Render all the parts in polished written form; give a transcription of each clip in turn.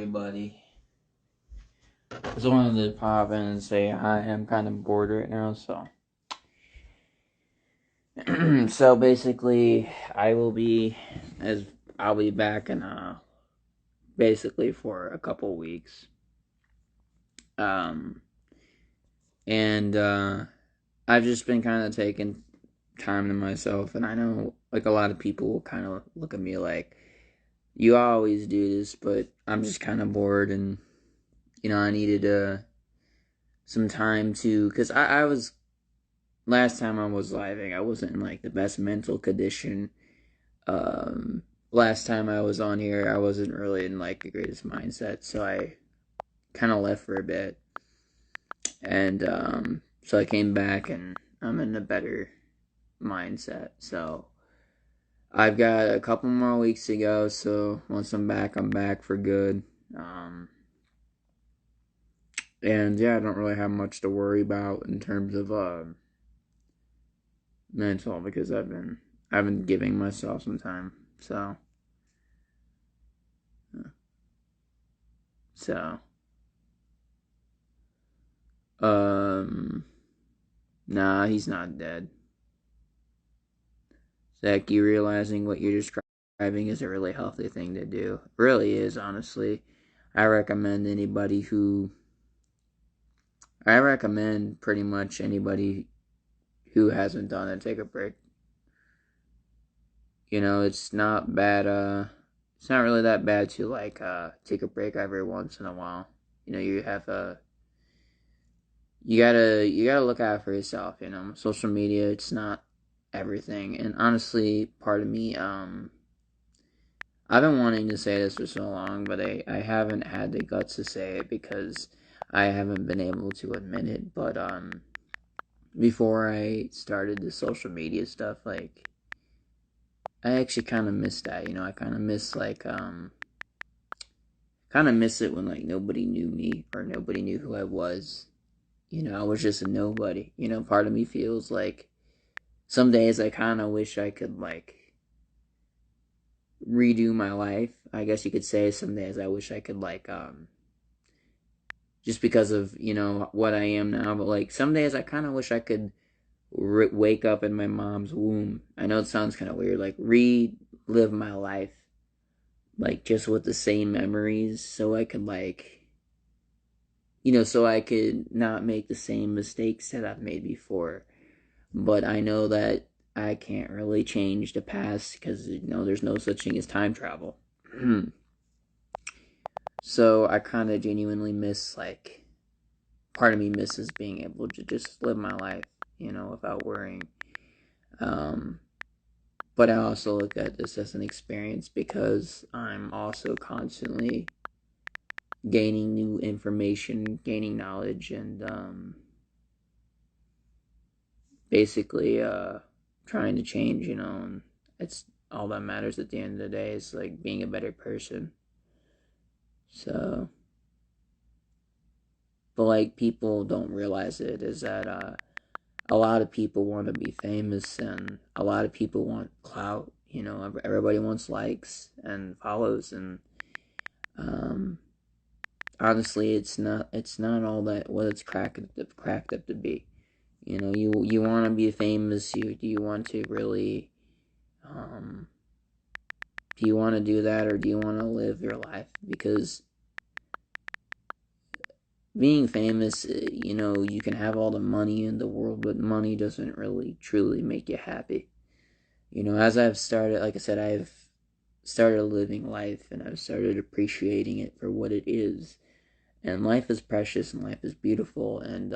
everybody. Just wanted to pop in and say hi. I'm kind of bored right now, so. So basically, I'll be back in basically for a couple weeks. Um, and I've just been kind of taking time to myself, and I know like a lot of people will kind of look at me like, you always do this, but I'm just kind of bored, and I needed some time to, because I was, last time I was living, I wasn't in like the best mental condition. Last time I was on here, I wasn't really in like the greatest mindset, so I kind of left for a bit, and so I came back and I'm in a better mindset. So I've got a couple more weeks to go. So once I'm back for good. And yeah, I don't really have much to worry about in terms of mental, because I've been giving myself some time. So nah, he's not dead. Zach, you realizing what you're describing is a really healthy thing to do. It really is, honestly. I recommend pretty much anybody who hasn't done it take a break. It's not bad, it's not really that bad to like take a break every once in a while. You gotta look out for yourself. Social media, it's not everything. And honestly, part of me, I've been wanting to say this for so long, but I haven't had the guts to say it because I haven't been able to admit it. But before I started the social media stuff, like, I actually kind of miss that. I kind of miss kind of miss it when like nobody knew me or nobody knew who I was. I was just a nobody. Part of me feels like some days I kind of wish I could like redo my life. I guess you could say some days I wish I could like just because of what I am now. But like some days I kind of wish I could wake up in my mom's womb. I know it sounds kind of weird, like relive my life, like just with the same memories, so I could like so I could not make the same mistakes that I've made before. But I know that I can't really change the past because there's no such thing as time travel. So I kind of genuinely miss, like, part of me misses being able to just live my life, without worrying. But I also look at this as an experience because I'm also constantly gaining new information, gaining knowledge, and basically trying to change, and it's all that matters at the end of the day is like being a better person. So, but like people don't realize it is that a lot of people want to be famous and a lot of people want clout. Everybody wants likes and follows, and honestly, it's not all that what it's cracked up to be. You want to be famous. Do you want to really do you want to do that, or do you want to live your life? Because being famous, you can have all the money in the world, but money doesn't really truly make you happy. As I've started, like I said, I've started living life and I've started appreciating it for what it is. And life is precious and life is beautiful. And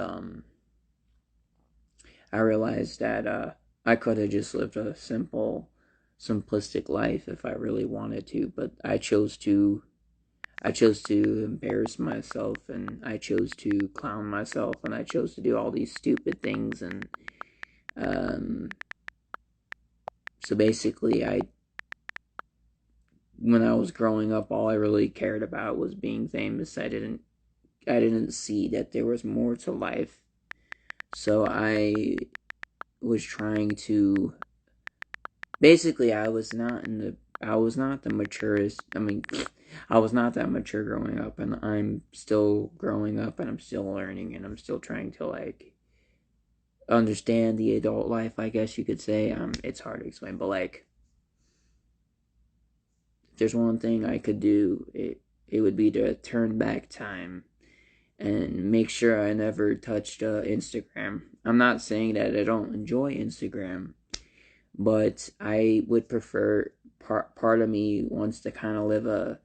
I realized that I could have just lived a simple, simplistic life if I really wanted to, but I chose to embarrass myself, and I chose to clown myself, and I chose to do all these stupid things. And um, so basically, when I was growing up, all I really cared about was being famous. I didn't see that there was more to life. So I was trying to. Basically, I was not the maturest. I mean, I was not that mature growing up, and I'm still growing up, and I'm still learning, and I'm still trying to like understand the adult life, I guess you could say. It's hard to explain, but like, if there's one thing I could do, it would be to turn back time and make sure I never touched Instagram. I'm not saying that I don't enjoy Instagram, but I would prefer part of me wants to kind of live a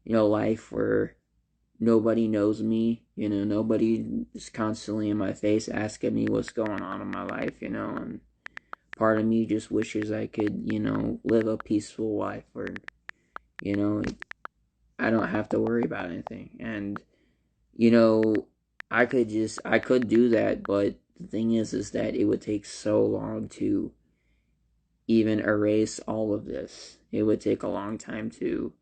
life where nobody knows me. Nobody is constantly in my face asking me what's going on in my life. And part of me just wishes I could live a peaceful life where you know I don't have to worry about anything. And you know I could do that, but the thing is that it would take so long to even erase all of this. It would take a long time to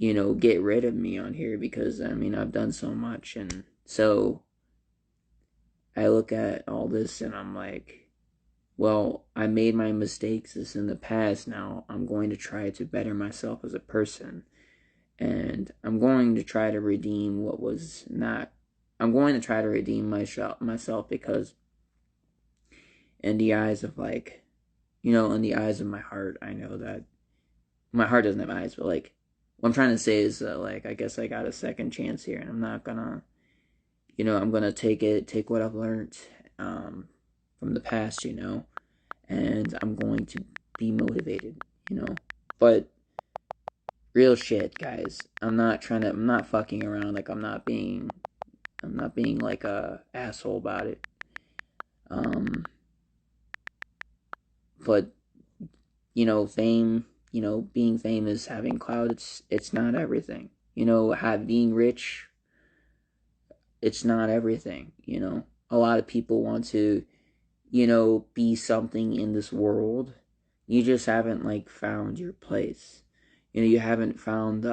get rid of me on here, because I mean I've done so much. And so I look at all this and I'm like, well, I made my mistakes this in the past. Now I'm going to try to better myself as a person, and I'm going to try to redeem what was not. I'm going to try to redeem myself, because in the eyes of like, in the eyes of my heart, I know that my heart doesn't have eyes, but like, what I'm trying to say is that like, I guess I got a second chance here, and I'm not gonna, I'm gonna take what I've learned, from the past, and I'm going to be motivated. But real shit, guys. I'm not fucking around. Like, I'm not being like a asshole about it. Um, but fame, being famous, having clout, it's not everything. Being rich, it's not everything. A lot of people want to, be something in this world. You just haven't like found your place. You haven't found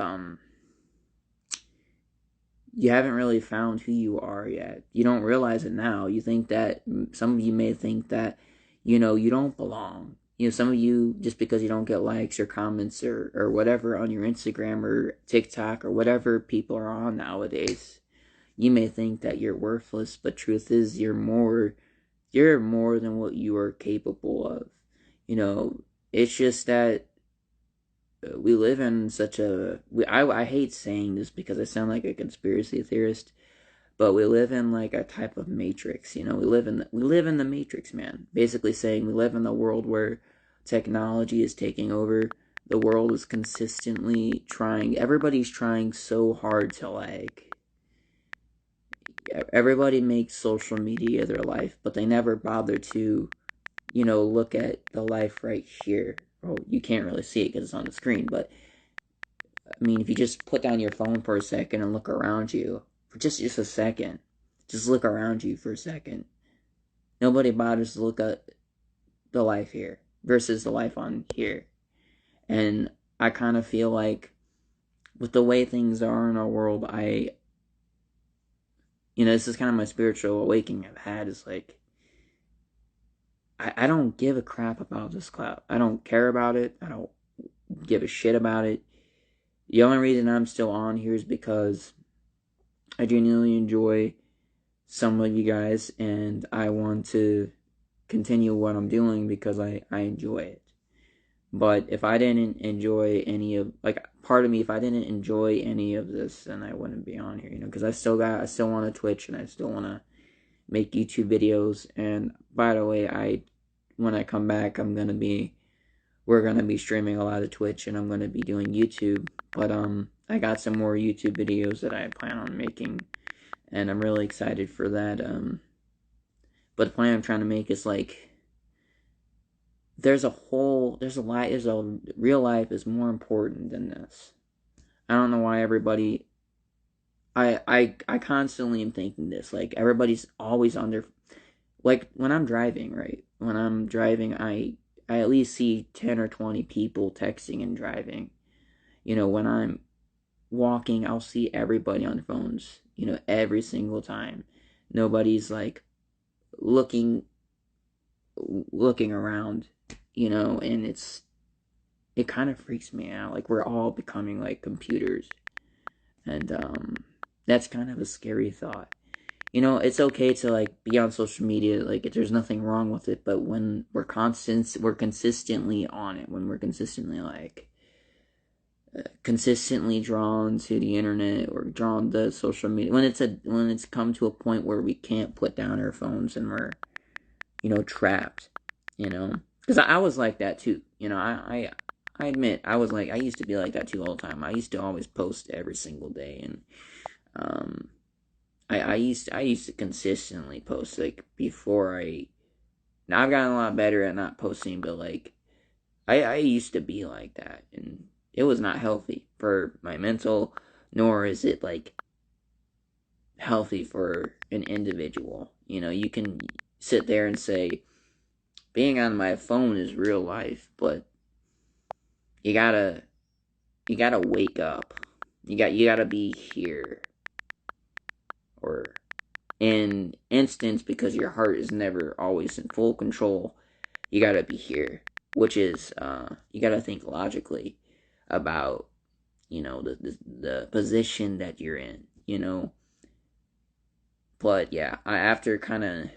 you haven't really found who you are yet. You don't realize it now. You think that some of you may think that you don't belong. Some of you, just because you don't get likes or comments or whatever on your Instagram or TikTok or whatever people are on nowadays, you may think that you're worthless, but truth is you're more than what you are capable of. It's just that we live in such a I hate saying this because I sound like a conspiracy theorist, but we live in like a type of matrix. We live in the matrix, man. Basically saying we live in the world where technology is taking over. The world is consistently trying. Everybody's trying so hard to like. Everybody makes social media their life, but they never bother to, look at the life right here. Well, you can't really see it because it's on the screen, but I mean, if you just put down your phone for a second and look around you for just a second, just look around you for a second. Nobody bothers to look at the life here versus the life on here. And I kind of feel like with the way things are in our world, this is kind of my spiritual awakening I've had, is like, I don't give a crap about this clout. I don't care about it. I don't give a shit about it. The only reason I'm still on here is because I genuinely enjoy some of you guys, and I want to continue what I'm doing because I enjoy it. But if I didn't enjoy any of, like, part of me, if I didn't enjoy any of this, then I wouldn't be on here, because I still want to Twitch, and I still want to make YouTube videos. And by the way, when I come back, we're gonna be streaming a lot of Twitch, and I'm gonna be doing YouTube. But I got some more YouTube videos that I plan on making, and I'm really excited for that. But the plan I'm trying to make is like, there's a real life is more important than this. I don't know why everybody. I constantly am thinking this. Like, everybody's always on their, like, when I'm driving, right? When I'm driving, I at least see 10 or 20 people texting and driving. When I'm walking, I'll see everybody on phones, every single time. Nobody's like looking around, and it kind of freaks me out. Like, we're all becoming like computers. And that's kind of a scary thought. It's okay to like be on social media, like there's nothing wrong with it, but when we're consistently on it, when we're consistently like consistently drawn to the internet or drawn to social media, when it's come to a point where we can't put down our phones and we're trapped, because I was like that too. I admit I used to be like that too all the time. I used to always post every single day, and um I used to consistently post like before I. Now I've gotten a lot better at not posting, but like I used to be like that, and it was not healthy for my mental, nor is it like healthy for an individual. You can sit there and say being on my phone is real life, but you gotta wake up. You gotta be here, or in instance, because your heart is never always in full control, you gotta be here, which is you gotta think logically about the position that you're in. But yeah, after kind of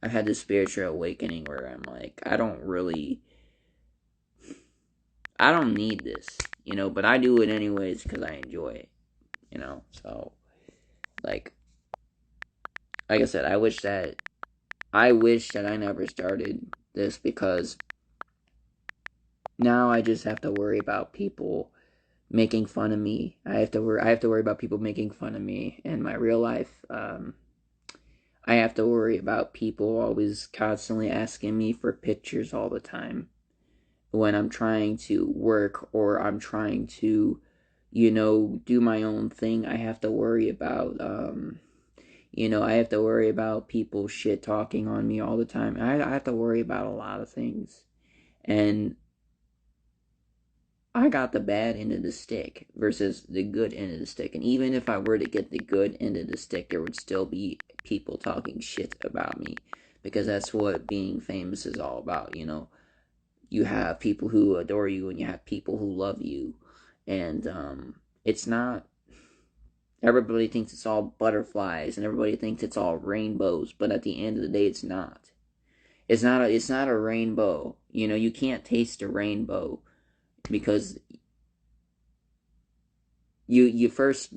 I've had this spiritual awakening where I'm like, I don't need this, but I do it anyways because I enjoy it. So like I said, I wish that I never started this, because now I just have to worry about people making fun of me. I have to worry about people making fun of me in my real life. I have to worry about people always constantly asking me for pictures all the time when I'm trying to work, or I'm trying to, do my own thing. I have to worry about I have to worry about people shit talking on me all the time. I have to worry about a lot of things. And I got the bad end of the stick versus the good end of the stick. And even if I were to get the good end of the stick, there would still be people talking shit about me, because that's what being famous is all about. You have people who adore you, and you have people who love you. And it's not, everybody thinks it's all butterflies and everybody thinks it's all rainbows, but at the end of the day, it's not. It's not a rainbow. You can't taste a rainbow, because you first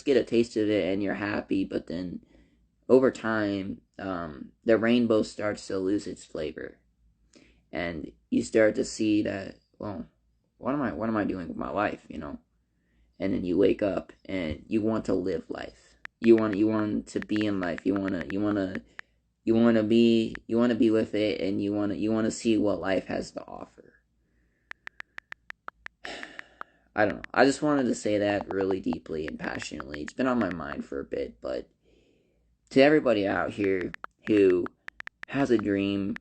get a taste of it and you're happy, but then over time, the rainbow starts to lose its flavor, and you start to see that, well, what am I doing with my life, And then you wake up and you want to live life. You want to be in life. You want to be with it, and you want to see what life has to offer. I don't know. I just wanted to say that really deeply and passionately. It's been on my mind for a bit, but to everybody out here who has a dream,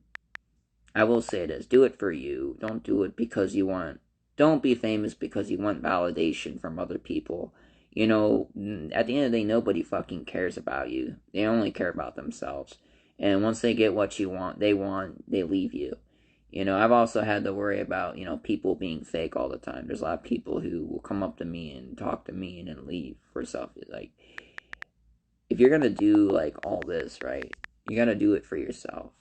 I will say this: do it for you. Don't do it because you want. Don't be famous because you want validation from other people. At the end of the day, nobody fucking cares about you. They only care about themselves. And once they get what you want, they leave you. I've also had to worry about, people being fake all the time. There's a lot of people who will come up to me and talk to me and then leave for stuff. Like, if you're gonna do like all this, right, you gotta do it for yourself.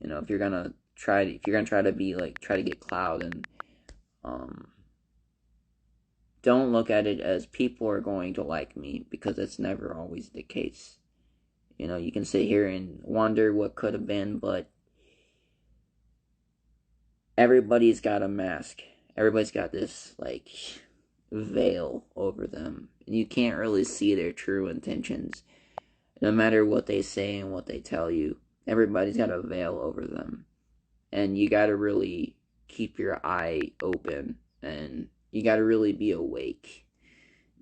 If you're gonna try to be like, try to get clout, and um don't look at it as people are going to like me, because that's never always the case. You can sit here and wonder what could have been, but everybody's got a mask. Everybody's got this like veil over them, and you can't really see their true intentions. No matter what they say and what they tell you, everybody's got a veil over them, and you got to really keep your eye open, and you got to really be awake,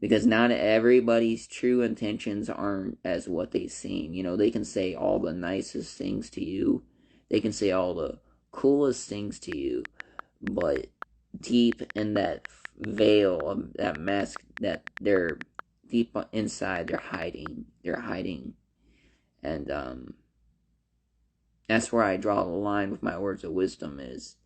because not everybody's true intentions aren't as what they seem. They can say all the nicest things to you, they can say all the coolest things to you, but deep in that veil of that mask that they're deep inside, they're hiding. And that's where I draw the line with my words of wisdom: is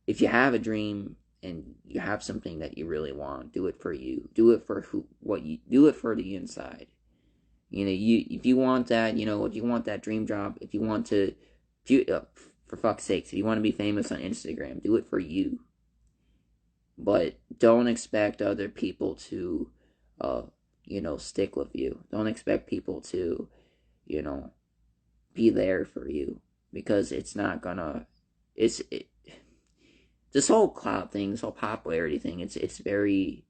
if you have a dream and you have something that you really want, do it for you. Do it for do it for the inside. If you want that, if you want that dream job, if you want to, if you, for fuck's sakes, if you want to be famous on Instagram, do it for you. But don't expect other people to, stick with you. Don't expect people to, you know, be there for you, because it's not gonna. This whole clout thing, this whole popularity thing. It's very.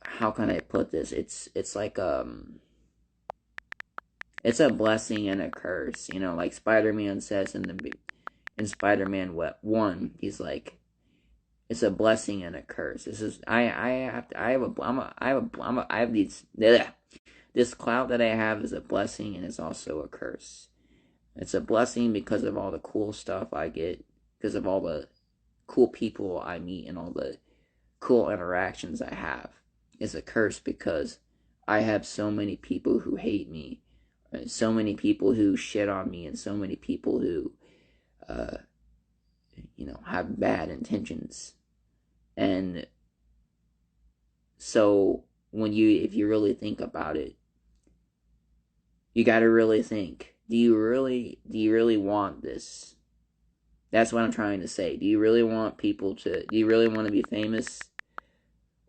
How can I put this? It's like it's a blessing and a curse. Like Spider-Man says in Spider-Man 1, he's like, it's a blessing and a curse. This is I have these bleh. This clout that I have is a blessing and it's also a curse. It's a blessing because of all the cool stuff I get, because of all the cool people I meet and all the cool interactions I have. It's a curse because I have so many people who hate me, so many people who shit on me, and so many people who, uh, have bad intentions. And so if you really think about it, you got to really think, do you really want this? That's what I'm trying to say. Do you really want do you really want to be famous?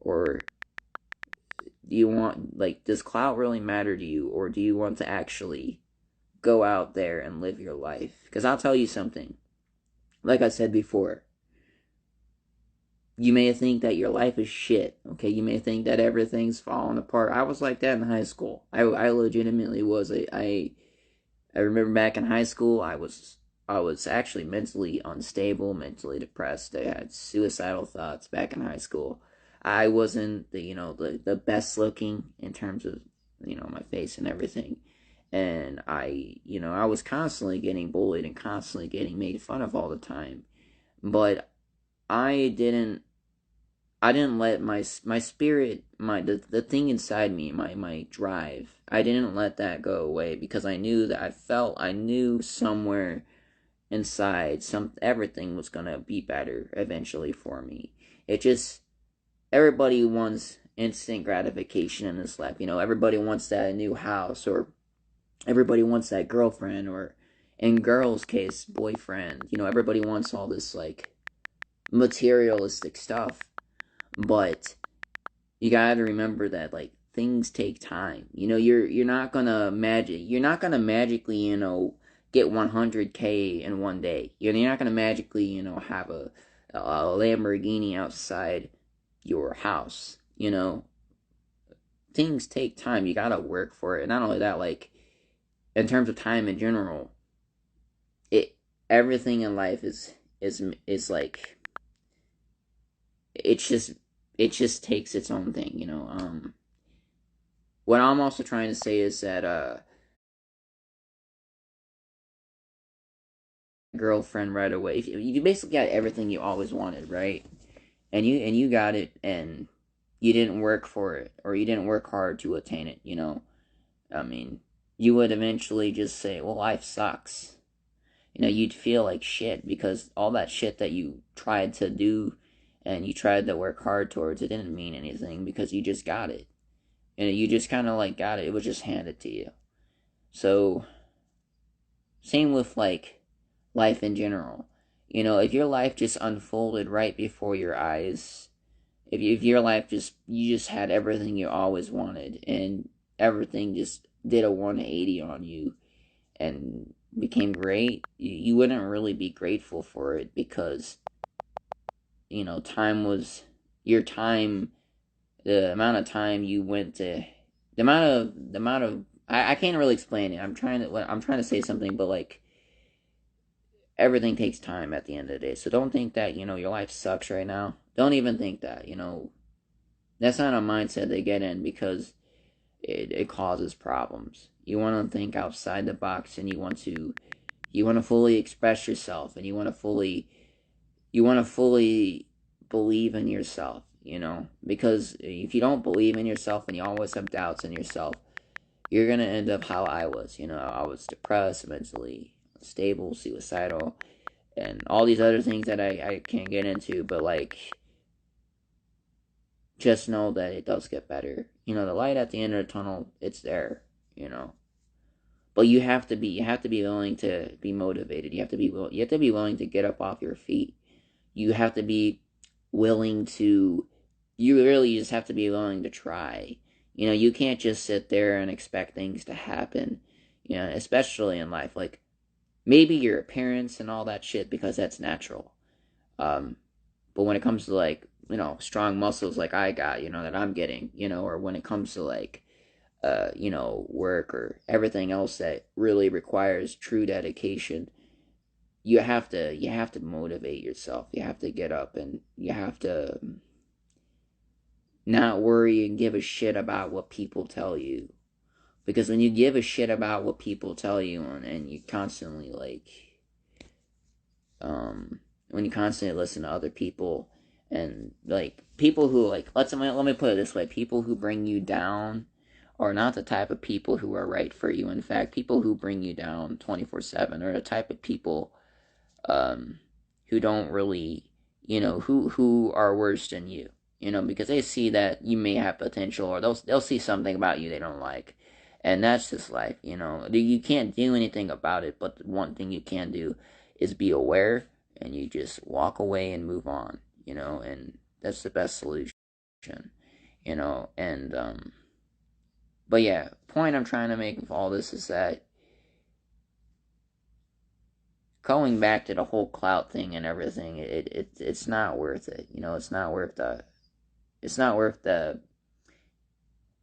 Or do you want, does clout really matter to you? Or do you want to actually go out there and live your life? Because I'll tell you something. Like I said before, you may think that your life is shit, okay? You may think that everything's falling apart. I was like that in high school. I legitimately was. I remember back in high school, I was actually mentally unstable, mentally depressed. I had suicidal thoughts back in high school. I wasn't the best looking in terms of my face and everything, and I was constantly getting bullied and constantly getting made fun of all the time. But I didn't let my spirit, the thing inside me, my drive, I didn't let that go away, because I knew that I knew somewhere inside everything was gonna be better eventually for me. It just, everybody wants instant gratification in this life. Everybody wants that new house, or everybody wants that girlfriend, or in girls' case, boyfriend. Everybody wants all this materialistic stuff. But you gotta remember that things take time. You're not gonna magically get 100K in one day. You're not gonna magically have a Lamborghini outside your house. Things take time. You gotta work for it. And not only that, in terms of time in general, everything in life is like, it just takes its own thing. What I'm also trying to say is that girlfriend right away. If you basically got everything you always wanted, right? And you got it, and you didn't work for it, or you didn't work hard to attain it. I mean, you would eventually just say, "Well, life sucks." You'd feel like shit, because all that shit that you tried to do and you tried to work hard towards, it didn't mean anything, because you just got it. And you just kind of got it. It was just handed to you. So, same with life in general. If your life just unfolded right before your eyes, if your life you just had everything you always wanted, and everything just did a 180 on you and became great, you wouldn't really be grateful for it, because time was your time. The amount of time you went to, the amount of I can't really explain it. I'm trying to say something, but everything takes time at the end of the day. So don't think that your life sucks right now. Don't even think that. That's not a mindset they get in, because it causes problems. You want to think outside the box, and you want to fully express yourself, and you want to fully believe in yourself. Because if you don't believe in yourself and you always have doubts in yourself, you're gonna end up how I was. I was depressed, mentally unstable, suicidal, and all these other things that I can't get into, but like, just know that it does get better. The light at the end of the tunnel, it's there, you know. But you have to be willing to be motivated. You have to be willing to get up off your feet. You have to be willing to you really just have to be willing to try. You can't just sit there and expect things to happen. Especially in life. Like, maybe your appearance and all that shit, because that's natural. Um, but when it comes to, like, strong muscles like I got, that I'm getting, or when it comes to, like, work or everything else that really requires true dedication, you have to motivate yourself. You have to get up, and you have to not worry and give a shit about what people tell you. Because when you give a shit about what people tell you, and you constantly, like, when you constantly listen to other people, and, like, people who, like, let me put it this way: people who bring you down are not the type of people who are right for you. In fact, people who bring you down 24/7 are the type of people, um, who don't really, who are worse than you. Because they see that you may have potential, or they'll see something about you they don't like, and that's just life. You can't do anything about it, but the one thing you can do is be aware, and you just walk away and move on. And that's the best solution. And but yeah, point I'm trying to make with all this is that, going back to the whole clout thing and everything, it's not worth it. It's not worth the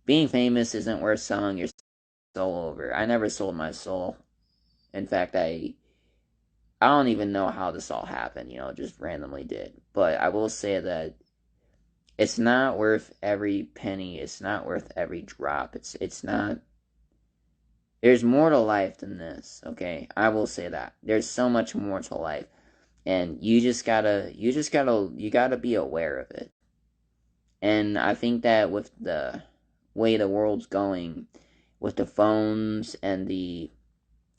being famous isn't worth selling your soul over. I never sold my soul. In fact, I don't even know how this all happened. It just randomly did. But I will say that it's not worth every penny. It's not worth every drop. It's not. There's more to life than this, okay? I will say that. There's so much more to life. And you gotta be aware of it. And I think that with the way the world's going, with the phones and the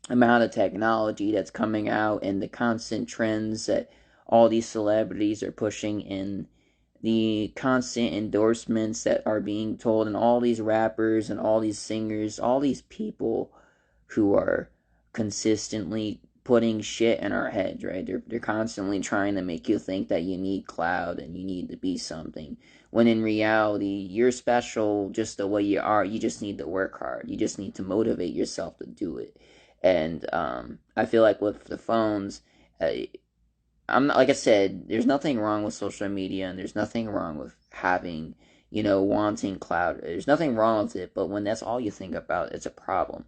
amount of technology that's coming out, and the constant trends that all these celebrities are pushing, in the constant endorsements that are being told, and all these rappers and all these singers, all these people who are consistently putting shit in our heads, right? They're constantly trying to make you think that you need cloud and you need to be something. When in reality, you're special just the way you are. You just need to work hard. You just need to motivate yourself to do it. And I feel like with the phones, uh, I'm like I said, there's nothing wrong with social media, and there's nothing wrong with having, wanting cloud. There's nothing wrong with it, but when that's all you think about, it's a problem.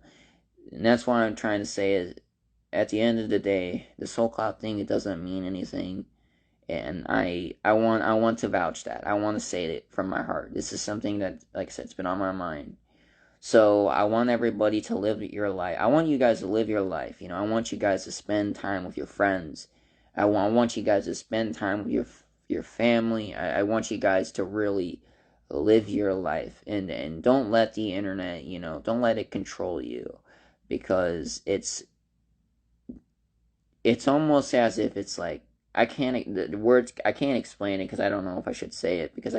And that's what I'm trying to say is, at the end of the day, this whole cloud thing, it doesn't mean anything. And I want to vouch that. I want to say it from my heart. This is something that, like I said, it's been on my mind. So I want everybody to live your life. I want you guys to live your life. I want you guys to spend time with your friends. I want you guys to spend time with your family. I want you guys to really live your life, and don't let the internet, don't let it control you, because it's almost as if it's like, the words, I can't explain it, because I don't know if I should say it, because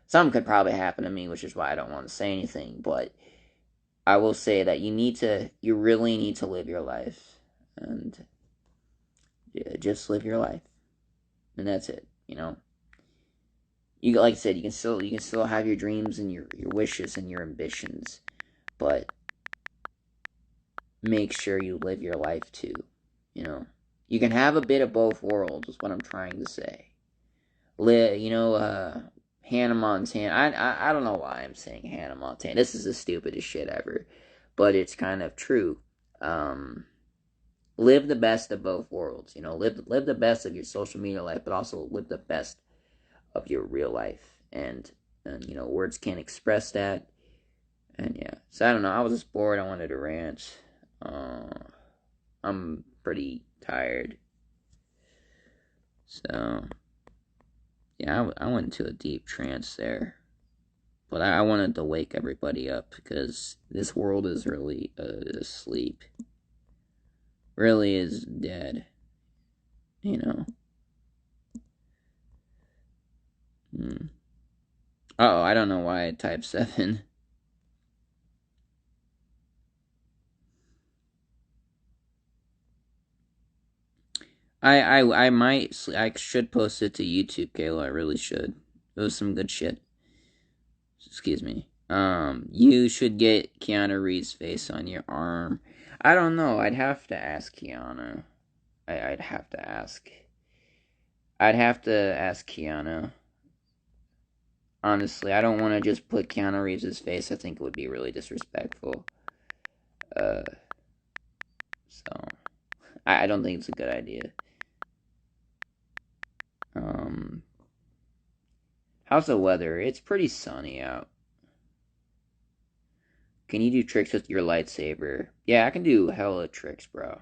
something could probably happen to me, which is why I don't want to say anything. But I will say that you really need to live your life, and yeah, just live your life, and that's it. Like I said, you can still have your dreams and your wishes and your ambitions, but make sure you live your life too. You can have a bit of both worlds, is what I'm trying to say. Hannah Montana. I don't know why I'm saying Hannah Montana. This is the stupidest shit ever, but it's kind of true. Um, Live the best of both worlds. Live the best of your social media life, but also live the best of your real life. And words can't express that. And yeah, so I don't know. I was just bored. I wanted to rant. I'm pretty tired. So yeah, I went into a deep trance there. But I wanted to wake everybody up, because this world is really asleep. Really is dead. you know. Oh, I don't know why I typed 7. I might, I should post it to YouTube, Kayla. I really should. It was some good shit. Excuse me. You should get Keanu Reeves' face on your arm. I don't know. I'd have to ask Keanu. I'd have to ask. I'd have to ask Keanu. Honestly, I don't want to just put Keanu Reeves' face. I think it would be really disrespectful. Uh, so I don't think it's a good idea. Um, how's the weather? It's pretty sunny out. Can you do tricks with your lightsaber? Yeah, I can do hella tricks, bro.